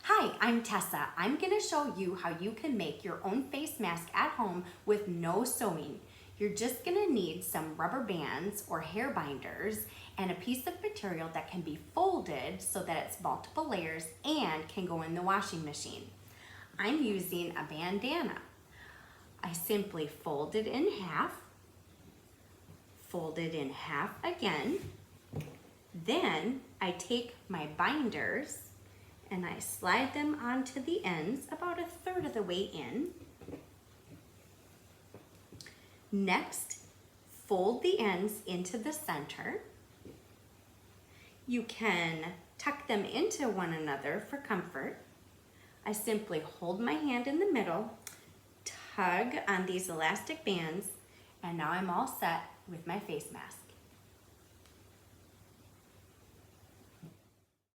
Hi, I'm Tessa. I'm going to show you how you can make your own face mask at home with no sewing. You're just going to need some rubber bands or hair binders and a piece of material that can be folded so that it's multiple layers and can go in the washing machine. I'm using a bandana. I simply fold it in half, fold it in half again. Then I take my binders and I slide them onto the ends about 1/3 of the way in. Next, fold the ends into the center. You can tuck them into one another for comfort. I simply hold my hand in the middle, tug on these elastic bands, and now I'm all set with my face mask.